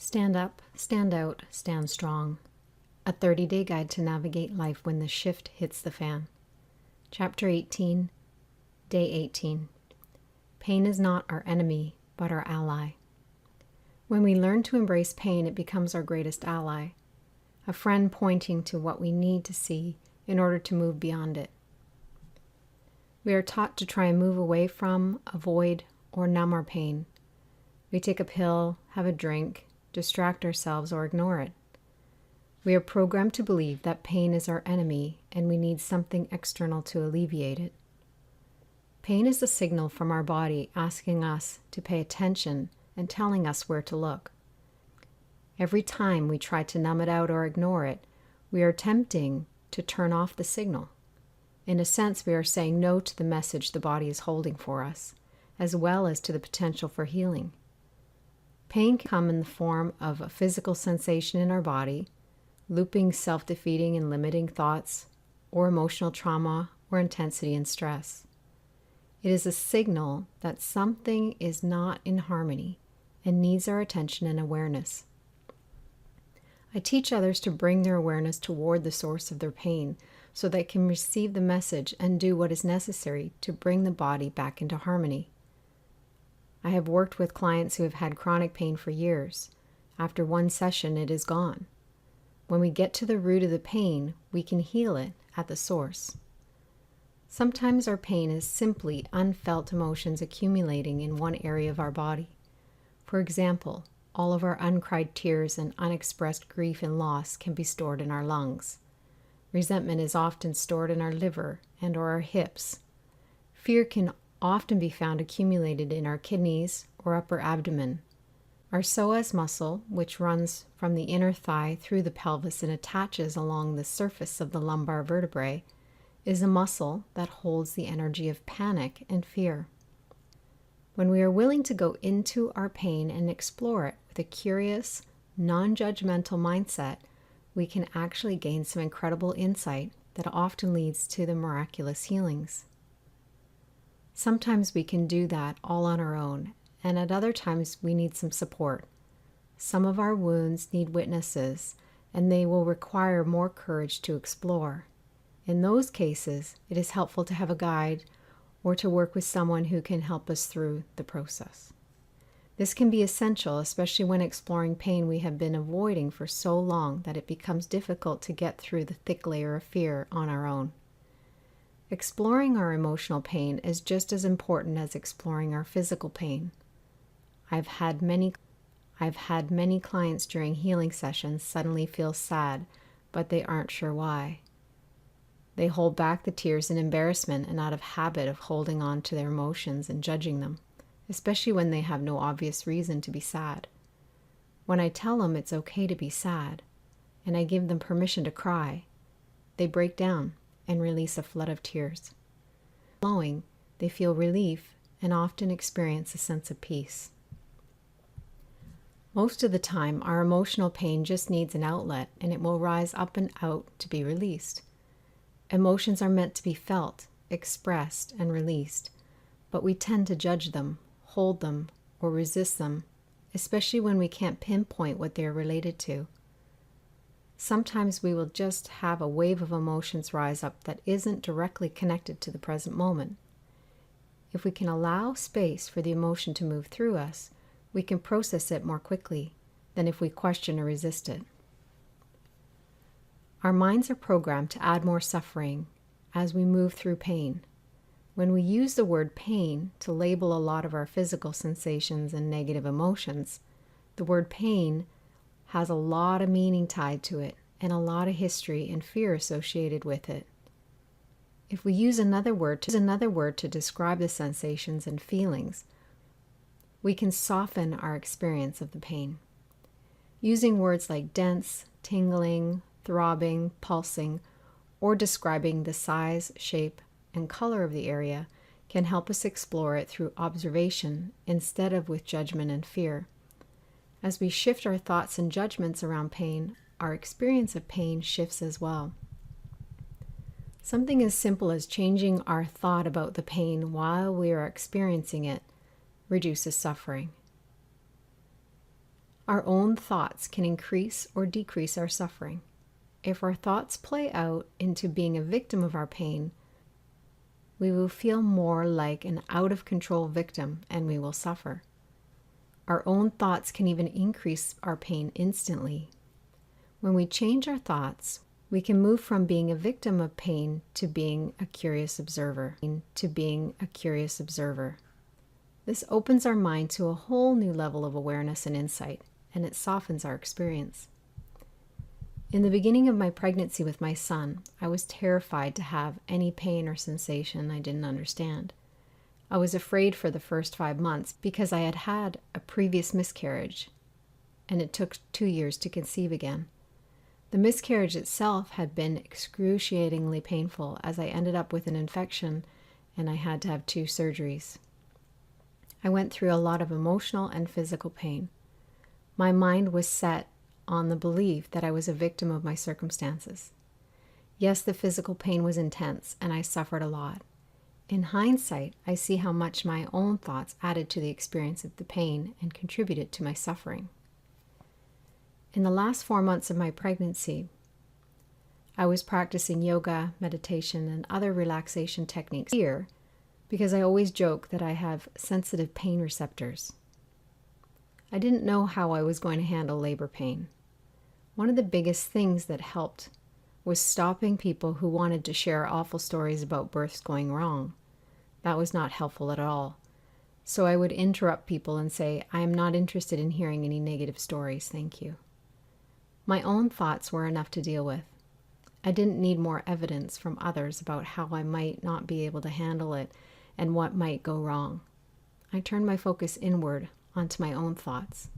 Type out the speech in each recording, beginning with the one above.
Stand up, stand out, stand strong. A 30-day guide to navigate life when the shift hits the fan. Chapter 18, Day 18. Pain is not our enemy, but our ally. When we learn to embrace pain, it becomes our greatest ally, a friend pointing to what we need to see in order to move beyond it. We are taught to try and move away from, avoid, or numb our pain. We take a pill, have a drink, distract ourselves, or ignore it. We are programmed to believe that pain is our enemy and we need something external to alleviate it. Pain is a signal from our body asking us to pay attention and telling us where to look. Every time we try to numb it out or ignore it, we are attempting to turn off the signal. In a sense, we are saying no to the message the body is holding for us, as well as to the potential for healing. Pain can come in the form of a physical sensation in our body, looping, self-defeating, and limiting thoughts, or emotional trauma or intensity and stress. It is a signal that something is not in harmony and needs our attention and awareness. I teach others to bring their awareness toward the source of their pain so they can receive the message and do what is necessary to bring the body back into harmony. I have worked with clients who have had chronic pain for years. After one session, it is gone. When we get to the root of the pain, we can heal it at the source. Sometimes our pain is simply unfelt emotions accumulating in one area of our body. For example, all of our uncried tears and unexpressed grief and loss can be stored in our lungs. Resentment is often stored in our liver and/or our hips. Fear can often be found accumulated in our kidneys or upper abdomen. Our psoas muscle, which runs from the inner thigh through the pelvis and attaches along the surface of the lumbar vertebrae, is a muscle that holds the energy of panic and fear. When we are willing to go into our pain and explore it with a curious, non-judgmental mindset, we can actually gain some incredible insight that often leads to the miraculous healings. Sometimes we can do that all on our own, and at other times we need some support. Some of our wounds need witnesses, and they will require more courage to explore. In those cases, it is helpful to have a guide or to work with someone who can help us through the process. This can be essential, especially when exploring pain we have been avoiding for so long that it becomes difficult to get through the thick layer of fear on our own. Exploring our emotional pain is just as important as exploring our physical pain. I've had many clients during healing sessions suddenly feel sad, but they aren't sure why. They hold back the tears in embarrassment and out of habit of holding on to their emotions and judging them, especially when they have no obvious reason to be sad. When I tell them it's okay to be sad, and I give them permission to cry, they break down and release a flood of tears. Flowing, they feel relief and often experience a sense of peace. Most of the time, our emotional pain just needs an outlet and it will rise up and out to be released. Emotions are meant to be felt, expressed, and released, but we tend to judge them, hold them, or resist them, especially when we can't pinpoint what they are related to. Sometimes we will just have a wave of emotions rise up that isn't directly connected to the present moment. If we can allow space for the emotion to move through us, we can process it more quickly than if we question or resist it. Our minds are programmed to add more suffering as we move through pain. When we use the word pain to label a lot of our physical sensations and negative emotions, the word pain has a lot of meaning tied to it and a lot of history and fear associated with it. If we use another word to describe the sensations and feelings, we can soften our experience of the pain. Using words like dense, tingling, throbbing, pulsing, or describing the size, shape, and color of the area can help us explore it through observation instead of with judgment and fear. As we shift our thoughts and judgments around pain, our experience of pain shifts as well. Something as simple as changing our thought about the pain while we are experiencing it reduces suffering. Our own thoughts can increase or decrease our suffering. If our thoughts play out into being a victim of our pain, we will feel more like an out-of-control victim and we will suffer. Our own thoughts can even increase our pain instantly. When we change our thoughts, we can move from being a victim of pain to being a curious observer. This opens our mind to a whole new level of awareness and insight, and it softens our experience. In the beginning of my pregnancy with my son, I was terrified to have any pain or sensation I didn't understand. I was afraid for the first 5 months because I had had a previous miscarriage, and it took 2 years to conceive again. The miscarriage itself had been excruciatingly painful as I ended up with an infection and I had to have 2 surgeries. I went through a lot of emotional and physical pain. My mind was set on the belief that I was a victim of my circumstances. Yes, the physical pain was intense and I suffered a lot. In hindsight, I see how much my own thoughts added to the experience of the pain and contributed to my suffering. In the last 4 months of my pregnancy, I was practicing yoga, meditation, and other relaxation techniques here because I always joke that I have sensitive pain receptors. I didn't know how I was going to handle labor pain. One of the biggest things that helped was stopping people who wanted to share awful stories about births going wrong. That was not helpful at all. So I would interrupt people and say, I am not interested in hearing any negative stories, thank you. My own thoughts were enough to deal with. I didn't need more evidence from others about how I might not be able to handle it and what might go wrong. I turned my focus inward onto my own thoughts.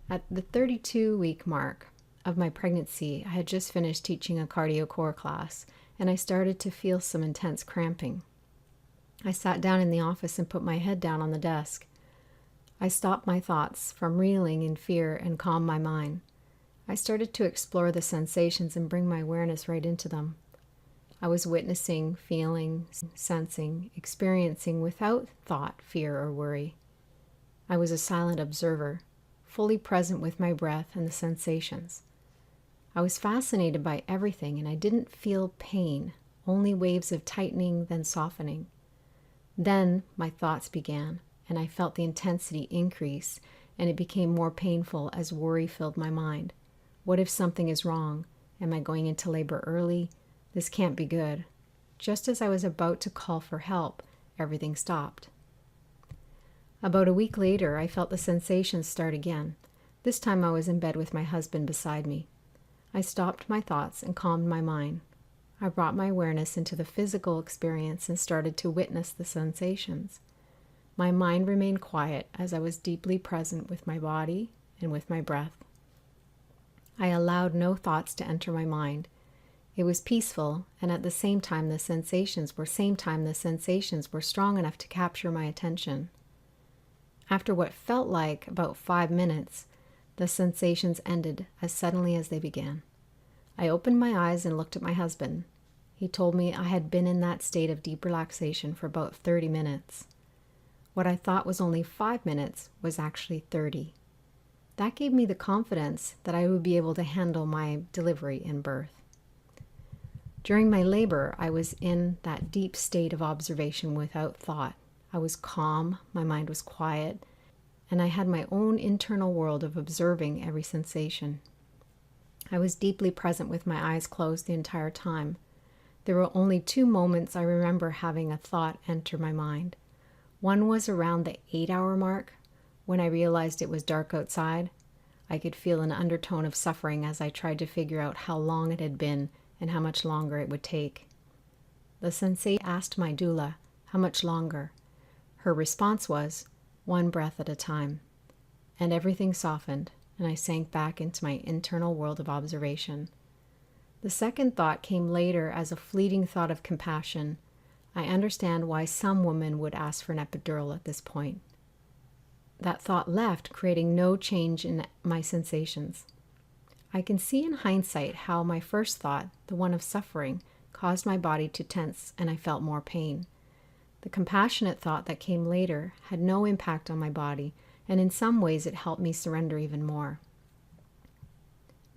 At the 32-week mark of my pregnancy, I had just finished teaching a cardio core class, and I started to feel some intense cramping. I sat down in the office and put my head down on the desk. I stopped my thoughts from reeling in fear and calmed my mind. I started to explore the sensations and bring my awareness right into them. I was witnessing, feeling, sensing, experiencing without thought, fear, or worry. I was a silent observer, fully present with my breath and the sensations. I was fascinated by everything, and I didn't feel pain, only waves of tightening, then softening. Then my thoughts began, and I felt the intensity increase, and it became more painful as worry filled my mind. What if something is wrong? Am I going into labor early? This can't be good. Just as I was about to call for help, everything stopped. About a week later, I felt the sensations start again. This time I was in bed with my husband beside me. I stopped my thoughts and calmed my mind. I brought my awareness into the physical experience and started to witness the sensations. My mind remained quiet as I was deeply present with my body and with my breath. I allowed no thoughts to enter my mind. It was peaceful, and at the same time the sensations were strong enough to capture my attention. After what felt like about 5 minutes, the sensations ended as suddenly as they began. I opened my eyes and looked at my husband. He told me I had been in that state of deep relaxation for about 30 minutes. What I thought was only 5 minutes was actually 30. That gave me the confidence that I would be able to handle my delivery and birth. During my labor, I was in that deep state of observation without thought. I was calm, my mind was quiet, and I had my own internal world of observing every sensation. I was deeply present with my eyes closed the entire time. There were only 2 moments I remember having a thought enter my mind. One was around the 8-hour mark, when I realized it was dark outside. I could feel an undertone of suffering as I tried to figure out how long it had been and how much longer it would take. The sensei asked my doula, how much longer? Her response was, 1 breath at a time. And everything softened, and I sank back into my internal world of observation. The second thought came later as a fleeting thought of compassion. I understand why some women would ask for an epidural at this point. That thought left, creating no change in my sensations. I can see in hindsight how my first thought, the one of suffering, caused my body to tense and I felt more pain. The compassionate thought that came later had no impact on my body and in some ways it helped me surrender even more.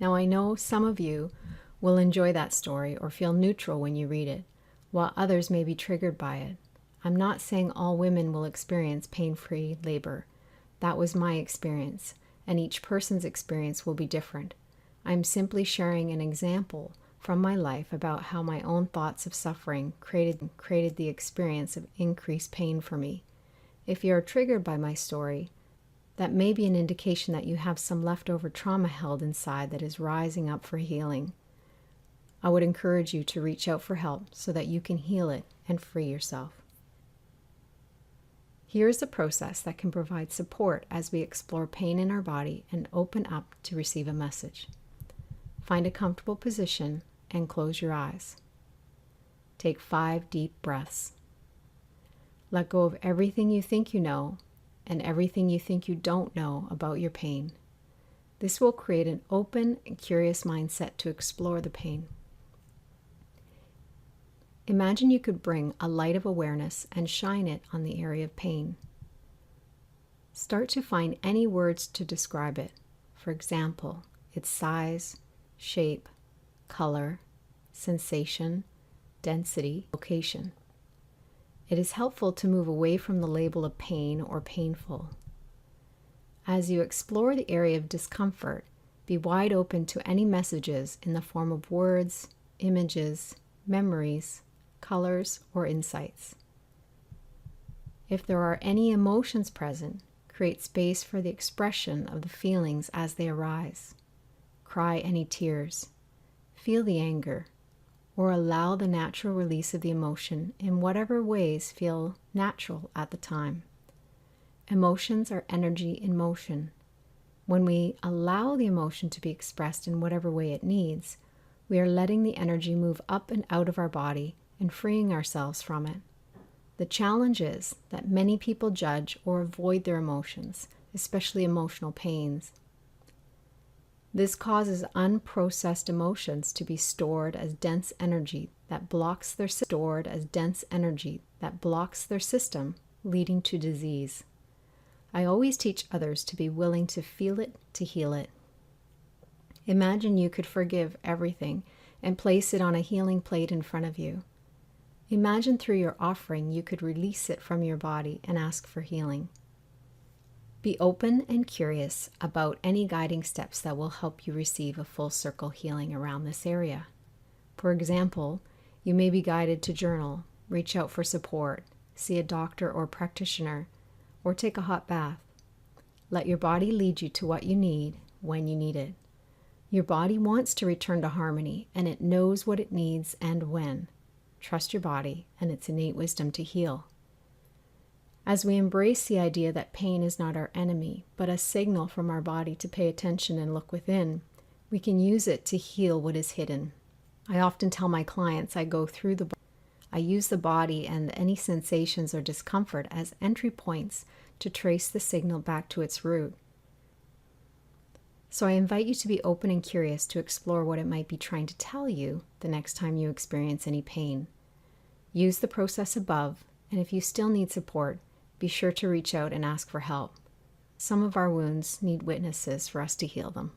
Now I know some of you will enjoy that story or feel neutral when you read it, while others may be triggered by it. I'm not saying all women will experience pain-free labor. That was my experience, and each person's experience will be different. I'm simply sharing an example from my life about how my own thoughts of suffering created the experience of increased pain for me. If you are triggered by my story, that may be an indication that you have some leftover trauma held inside that is rising up for healing. I would encourage you to reach out for help so that you can heal it and free yourself. Here is a process that can provide support as we explore pain in our body and open up to receive a message. Find a comfortable position and close your eyes. Take 5 deep breaths. Let go of everything you think you know and everything you think you don't know about your pain. This will create an open and curious mindset to explore the pain. Imagine you could bring a light of awareness and shine it on the area of pain. Start to find any words to describe it. For example, its size, shape, color, sensation, density, location. It is helpful to move away from the label of pain or painful. As you explore the area of discomfort, be wide open to any messages in the form of words, images, memories, colors, or insights. If there are any emotions present, create space for the expression of the feelings as they arise. Cry any tears, feel the anger, or allow the natural release of the emotion in whatever ways feel natural at the time. Emotions are energy in motion. When we allow the emotion to be expressed in whatever way it needs, we are letting the energy move up and out of our body and freeing ourselves from it. The challenge is that many people judge or avoid their emotions, especially emotional pains. This causes unprocessed emotions to be stored as dense energy that blocks their system, leading to disease. I always teach others to be willing to feel it to heal it. Imagine you could forgive everything and place it on a healing plate in front of you. Imagine through your offering you could release it from your body and ask for healing. Be open and curious about any guiding steps that will help you receive a full circle healing around this area. For example, you may be guided to journal, reach out for support, see a doctor or practitioner, or take a hot bath. Let your body lead you to what you need when you need it. Your body wants to return to harmony, and it knows what it needs and when. Trust your body and its innate wisdom to heal. As we embrace the idea that pain is not our enemy, but a signal from our body to pay attention and look within, we can use it to heal what is hidden. I often tell my clients I use the body and any sensations or discomfort as entry points to trace the signal back to its root. So I invite you to be open and curious to explore what it might be trying to tell you the next time you experience any pain. Use the process above, and if you still need support, be sure to reach out and ask for help. Some of our wounds need witnesses for us to heal them.